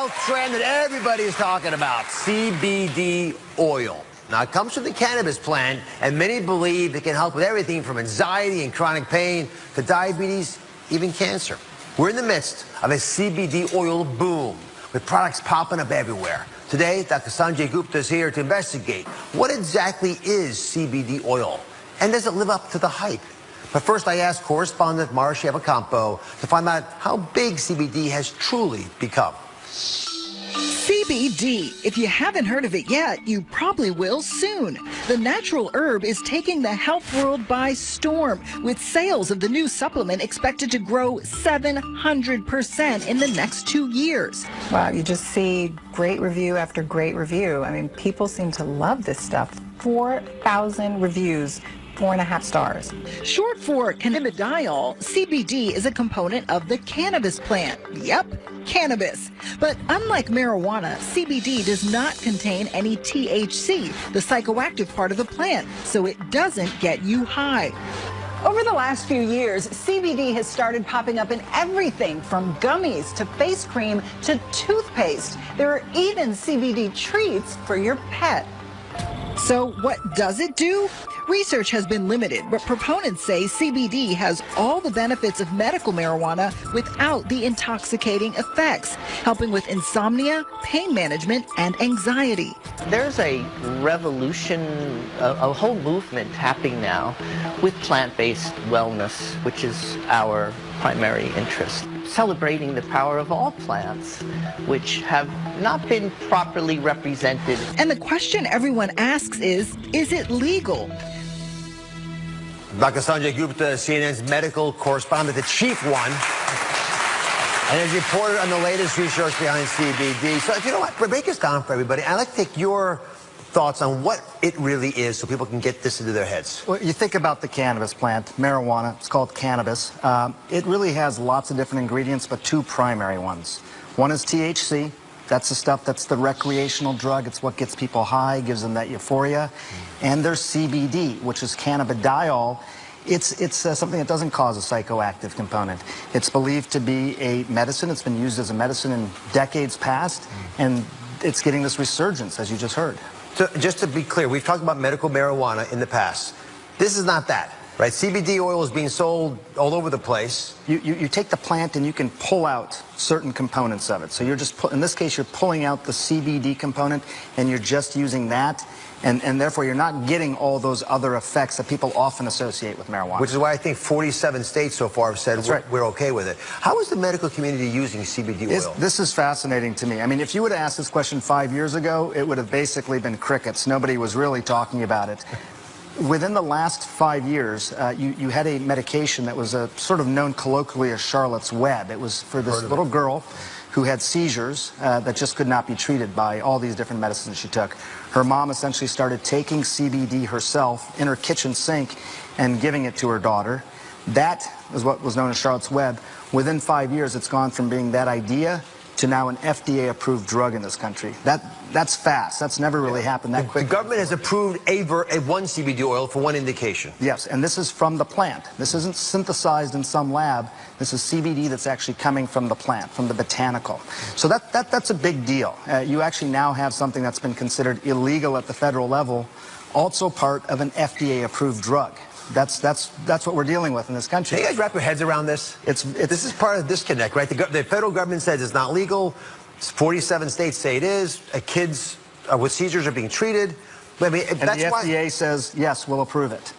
health trend that everybody is talking about, CBD oil. Now, it comes from the cannabis plant, and many believe it can help with everything from anxiety and chronic pain to diabetes, even cancer. We're in the midst of a CBD oil boom, with products popping up everywhere. Today, Dr. Sanjay Gupta is here to investigate what exactly is CBD oil, and does it live up to the hype? But first, I asked correspondent Mara Shevacampo to find out how big CBD has truly become. CBD. If you haven't heard of it yet, you probably will soon. The natural herb is taking the health world by storm, with sales of the new supplement expected to grow 700% in the next 2 years. Wow, you just see great review after great review. I mean, people seem to love this stuff. 4,000 reviews. 4.5 stars. Short for cannabidiol, CBD is a component of the cannabis plant. Yep, cannabis. But unlike marijuana, CBD does not contain any THC, the psychoactive part of the plant, so it doesn't get you high. Over the last few years, CBD has started popping up in everything from gummies to face cream to toothpaste. There are even CBD treats for your pet. So what does it do? Research has been limited, but proponents say CBD has all the benefits of medical marijuana without the intoxicating effects, helping with insomnia, pain management, and anxiety. There's a revolution, a whole movement happening now with plant-based wellness, which is our primary interest. Celebrating the power of all plants, which have not been properly represented. And the question everyone asks is it legal? Dr. Sanjay Gupta, CNN's medical correspondent, the chief one, and has reported on the latest research behind CBD. So if you know what, break this down for everybody. I'd like to take your thoughts on what it really is so people can get this into their heads. Well, you think about the cannabis plant, marijuana, it's called cannabis. It really has lots of different ingredients, but two primary ones. One is THC. That's the stuff that's the recreational drug. It's what gets people high, gives them that euphoria. And there's CBD, which is cannabidiol. It's something that doesn't cause a psychoactive component. It's believed to be a medicine. It's been used as a medicine in decades past, and it's getting this resurgence, as you just heard. So just to be clear, we've talked about medical marijuana in the past. This is not that, right? CBD oil is being sold all over the place. You take the plant and you can pull out certain components of it. So you're just, in this case, you're pulling out the CBD component and you're just using that. And therefore, you're not getting all those other effects that people often associate with marijuana. Which is why I think 47 states so far have said we're okay with it. How is the medical community using CBD oil? This is fascinating to me. I mean, if you would have asked this question 5 years ago, it would have basically been crickets. Nobody was really talking about it. Within the last 5 years, you had a medication that was sort of known colloquially as Charlotte's Web. It was for this little girl who had seizures that just could not be treated by all these different medicines she took. Her mom essentially started taking CBD herself in her kitchen sink and giving it to her daughter. That is what was known as Charlotte's Web. Within 5 years, it's gone from being that idea to now an FDA-approved drug in this country. That's fast. That's never really happened that quickly. The government has approved one CBD oil for one indication. Yes, and this is from the plant. This isn't synthesized in some lab. This is CBD that's actually coming from the plant, from the botanical. So that's a big deal. You actually now have something that's been considered illegal at the federal level, also part of an FDA-approved drug. That's what we're dealing with in this country. Can you guys wrap your heads around this? This is part of the disconnect, right? The federal government says it's not legal. 47 states say it is. Kids with seizures are being treated. I mean, and the FDA says, yes, we'll approve it.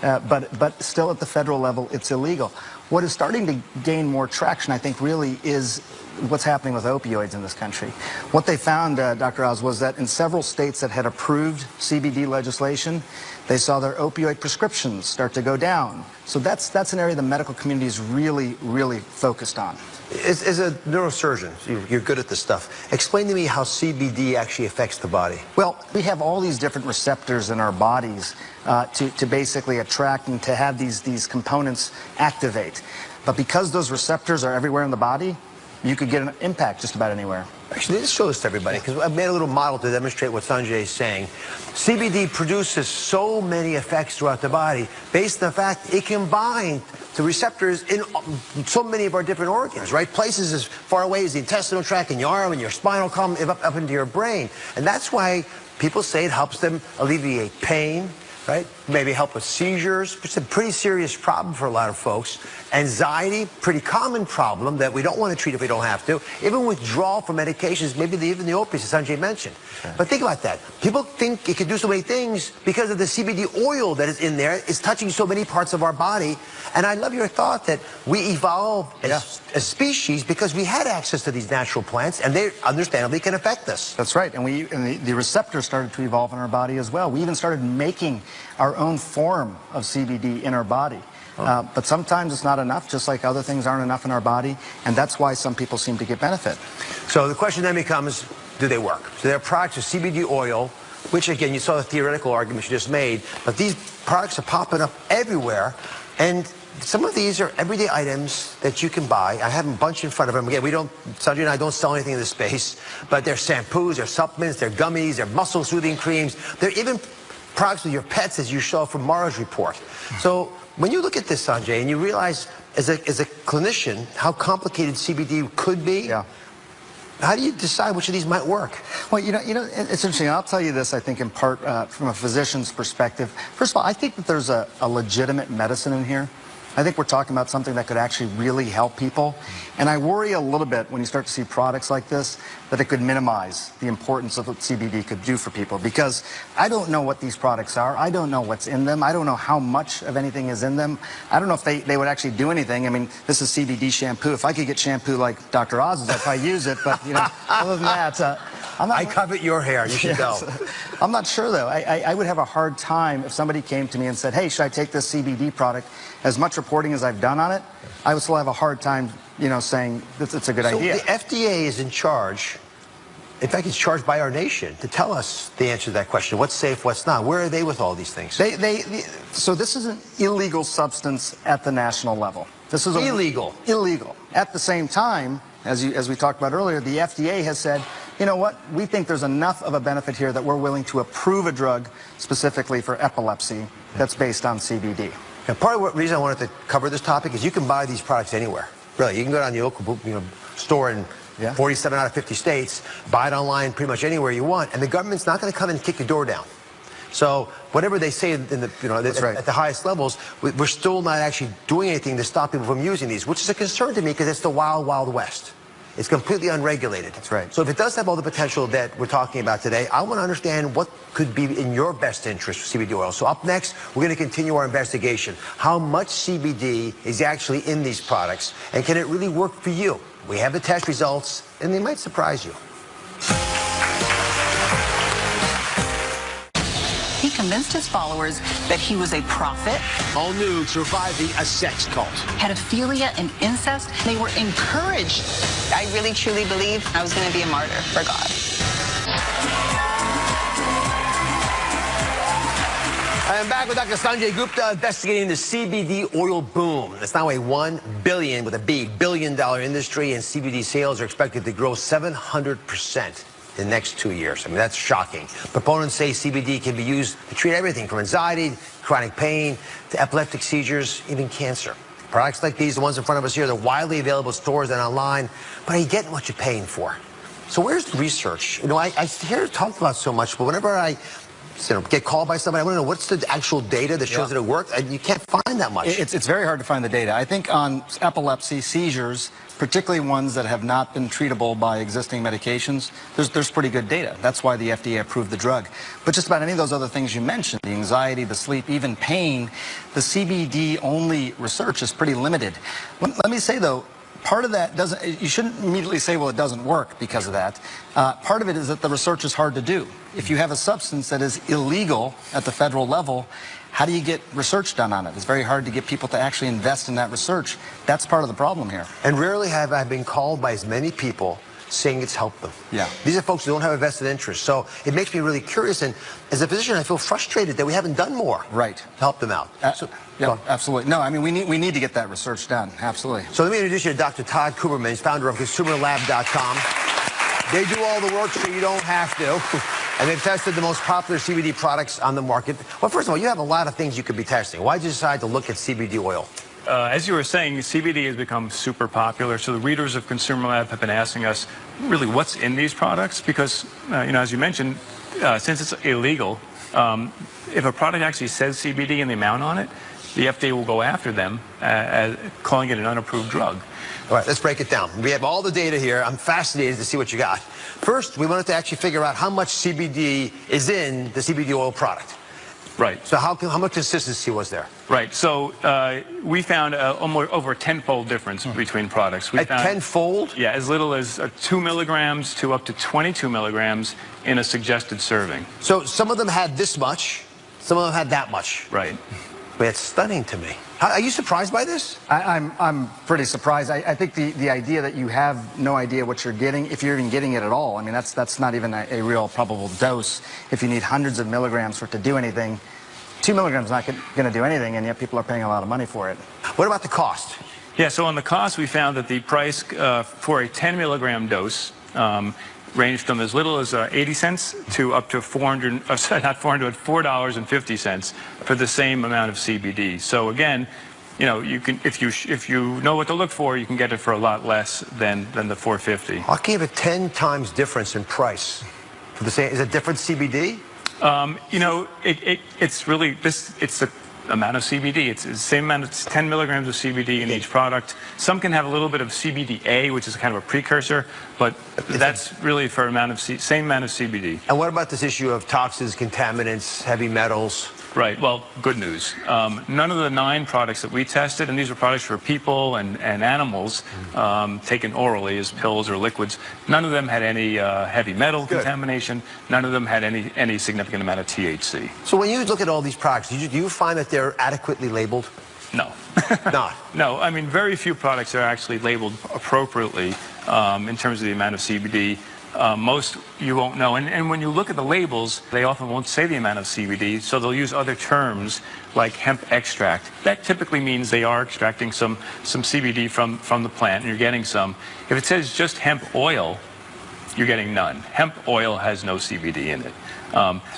Yeah. But still at the federal level, it's illegal. What is starting to gain more traction, I think, really is what's happening with opioids in this country. What they found, Dr. Oz, was that in several states that had approved CBD legislation, they saw their opioid prescriptions start to go down. So that's an area the medical community is really, really focused on. As a neurosurgeon, you're good at this stuff. Explain to me how CBD actually affects the body. Well, we have all these different receptors in our bodies to basically attract and to have these components activate. But because those receptors are everywhere in the body, you could get an impact just about anywhere. Actually, let's show this to everybody, because I've made a little model to demonstrate what Sanjay is saying. CBD produces so many effects throughout the body based on the fact it can bind to receptors in so many of our different organs, right? Places as far away as the intestinal tract and your arm and your spinal column, up into your brain. And that's why people say it helps them alleviate pain, right? Maybe help with seizures. It's a pretty serious problem for a lot of folks. Anxiety, pretty common problem that we don't want to treat if we don't have to. Even withdrawal from medications, maybe even the opiates that Sanjay mentioned. Okay. But think about that. People think it can do so many things because of the CBD oil that is in there. It's touching so many parts of our body. And I love your thought that we evolved as species because we had access to these natural plants, and they understandably can affect us. That's right. And the receptors started to evolve in our body as well. We even started making our own form of CBD in our body. But sometimes it's not enough, just like other things aren't enough in our body, and that's why some people seem to get benefit. So the question then becomes, do they work? So there are products of CBD oil, which again, you saw the theoretical argument you just made, but these products are popping up everywhere, and some of these are everyday items that you can buy. I have a bunch in front of them. Again, Sanjay and I don't sell anything in this space, but they're shampoos, they're supplements, they're gummies, they're muscle soothing creams, they're even products with your pets, as you saw from Mara's report. So when you look at this, Sanjay, and you realize as a clinician how complicated CBD could be, how do you decide which of these might work? Well, you know, it's interesting. I'll tell you this, I think, in part from a physician's perspective. First of all, I think that there's a legitimate medicine in here. I think we're talking about something that could actually really help people. And I worry a little bit when you start to see products like this that it could minimize the importance of what CBD could do for people, because I don't know what these products are. I don't know what's in them. I don't know how much of anything is in them. I don't know if they would actually do anything. I mean, this is CBD shampoo. If I could get shampoo like Dr. Oz's, I'd probably use it. But, you know, other than that, I covet your hair. You should go. I'm not sure, though. I would have a hard time if somebody came to me and said, hey, should I take this CBD product? As much reporting as I've done on it, I would still have a hard time, you know, saying that it's a good idea. So the FDA is in charge. In fact, it's charged by our nation to tell us the answer to that question. What's safe, what's not? Where are they with all these things? So this is an illegal substance at the national level. This is illegal. Illegal. At the same time, as we talked about earlier, the FDA has said, you know what, we think there's enough of a benefit here that we're willing to approve a drug specifically for epilepsy that's based on CBD. And part of the reason I wanted to cover this topic is you can buy these products anywhere. Really, you can go down to the local store in 47 out of 50 states, buy it online pretty much anywhere you want, and the government's not going to come in and kick your door down. So whatever they say in the, at the highest levels, we're still not actually doing anything to stop people from using these, which is a concern to me because it's the wild, wild west. It's completely unregulated. That's right. So if it does have all the potential that we're talking about today, I want to understand what could be in your best interest for CBD oil. So up next, we're going to continue our investigation. How much CBD is actually in these products, and can it really work for you? We have the test results, and they might surprise you. He convinced his followers that he was a prophet. All nude surviving a sex cult. Pedophilia and incest, they were encouraged. I really truly believed I was going to be a martyr for God. I am back with Dr. Sanjay Gupta investigating the CBD oil boom. It's now a $1 billion, with a B, billion-dollar industry, and CBD sales are expected to grow 700% in the next 2 years. I mean, that's shocking. Proponents say CBD can be used to treat everything from anxiety, chronic pain, to epileptic seizures, even cancer. Products like these, the ones in front of us here, they're widely available in stores and online, but are you getting what you're paying for? So where's the research? You know, I hear it talked about so much, but whenever I get called by somebody, I want to know what's the actual data that shows that it works. And you can't find that much. It's very hard to find the data. I think on epilepsy, seizures, particularly ones that have not been treatable by existing medications, there's pretty good data. That's why the FDA approved the drug. But just about any of those other things you mentioned, the anxiety, the sleep, even pain, the CBD-only research is pretty limited. Let me say, though, part of that doesn't, you shouldn't immediately say, well, it doesn't work because of that. Part of it is that the research is hard to do. If you have a substance that is illegal at the federal level, how do you get research done on it? It's very hard to get people to actually invest in that research. That's part of the problem here. And rarely have I been called by as many people saying it's helped them. Yeah. These are folks who don't have a vested interest. So it makes me really curious, and as a physician, I feel frustrated that we haven't done more Right. to help them out. Yeah, absolutely. No, I mean, we need to get that research done. Absolutely. So let me introduce you to Dr. Todd Kuberman. He's founder of ConsumerLab.com. They do all the work so you don't have to. And they've tested the most popular CBD products on the market. Well, first of all, you have a lot of things you could be testing. Why did you decide to look at CBD oil? As you were saying, CBD has become super popular. So the readers of Consumer Lab have been asking us, really, what's in these products? Because, as you mentioned, since it's illegal, if a product actually says CBD and the amount on it, the FDA will go after them, calling it an unapproved drug. All right, let's break it down. We have all the data here. I'm fascinated to see what you got. First, we wanted to actually figure out how much CBD is in the CBD oil product. Right. So how much consistency was there? Right. So we found almost over a tenfold difference between products. We found, tenfold? Yeah, as little as 2 milligrams to up to 22 milligrams in a suggested serving. So some of them had this much, some of them had that much. Right. But it's stunning to me. Are you surprised by this? I'm pretty surprised. I think the idea that you have no idea what you're getting, if you're even getting it at all, I mean, that's not even a real probable dose. If you need hundreds of milligrams for it to do anything, 2 milligrams is not going to do anything, and yet people are paying a lot of money for it. What about the cost? Yeah, so on the cost, we found that the price for a 10 milligram dose ranged from as little as 80 cents to up to $4.50 for the same amount of CBD. So again, you can, if you know what to look for, you can get it for a lot less than the $4.50. I'll give it 10 times difference in price for the same. Is it different CBD? It's really it's the amount of CBD. It's the same amount. It's 10 milligrams of CBD in each product. Some can have a little bit of CBDA, which is kind of a precursor, but that's really for same amount of CBD. And what about this issue of toxins, contaminants, heavy metals? Right. Well, good news. None of the 9 products that we tested, and these are products for people and animals, taken orally as pills or liquids, none of them had any heavy metal contamination. None of them had any significant amount of THC. So when you look at all these products, do you find that they're adequately labeled? No. Not? No. I mean, very few products are actually labeled appropriately in terms of the amount of CBD. Most you won't know. And when you look at the labels, they often won't say the amount of CBD, so they'll use other terms like hemp extract. That typically means they are extracting some CBD from the plant, and you're getting some. If it says just hemp oil, you're getting none. Hemp oil has no CBD in it.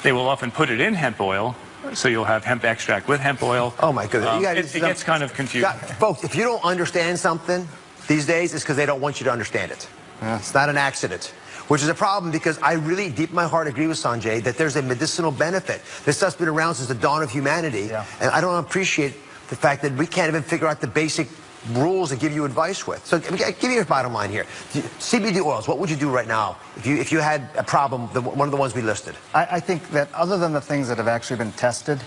They will often put it in hemp oil, so you'll have hemp extract with hemp oil. Oh, my goodness. It gets kind of confusing. Folks, if you don't understand something these days, it's because they don't want you to understand it. Yeah. It's not an accident. Which is a problem because I really, deep in my heart, agree with Sanjay that there's a medicinal benefit. This stuff's been around since the dawn of humanity, and I don't appreciate the fact that we can't even figure out the basic rules to give you advice with. So give me your bottom line here. CBD oils, what would you do right now if you had a problem, one of the ones we listed? I think that other than the things that have actually been tested,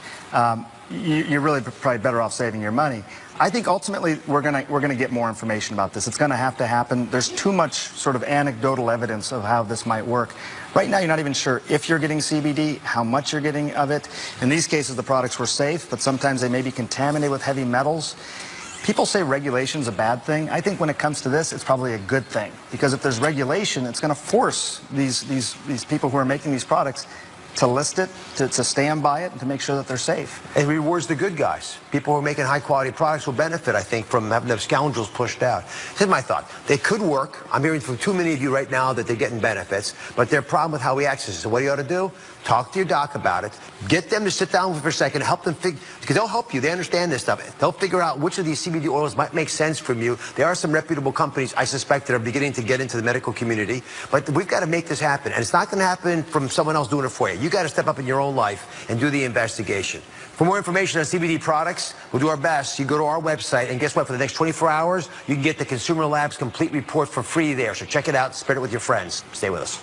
you're really probably better off saving your money. I think ultimately we're gonna get more information about this. It's gonna have to happen. There's too much sort of anecdotal evidence of how this might work. Right now, you're not even sure if you're getting CBD, how much you're getting of it. In these cases, the products were safe, but sometimes they may be contaminated with heavy metals. People say regulation's a bad thing. I think when it comes to this, it's probably a good thing, because if there's regulation, it's going to force these people who are making these products to list it, to stand by it, and to make sure that they're safe. It rewards the good guys. People who are making high-quality products will benefit, I think, from having the scoundrels pushed out. Here's my thought. They could work. I'm hearing from too many of you right now that they're getting benefits, but their problem with how we access it. So what you ought to do? Talk to your doc about it. Get them to sit down with you for a second, help them figure, because they'll help you. They understand this stuff. They'll figure out which of these CBD oils might make sense from you. There are some reputable companies, I suspect, that are beginning to get into the medical community, but we've got to make this happen, and it's not going to happen from someone else doing it for you. You got to step up in your own life and do the investigation. For more information on CBD products, we'll do our best. You go to our website, and guess what? For the next 24 hours, you can get the Consumer Labs complete report for free there. So check it out, spread it with your friends. Stay with us.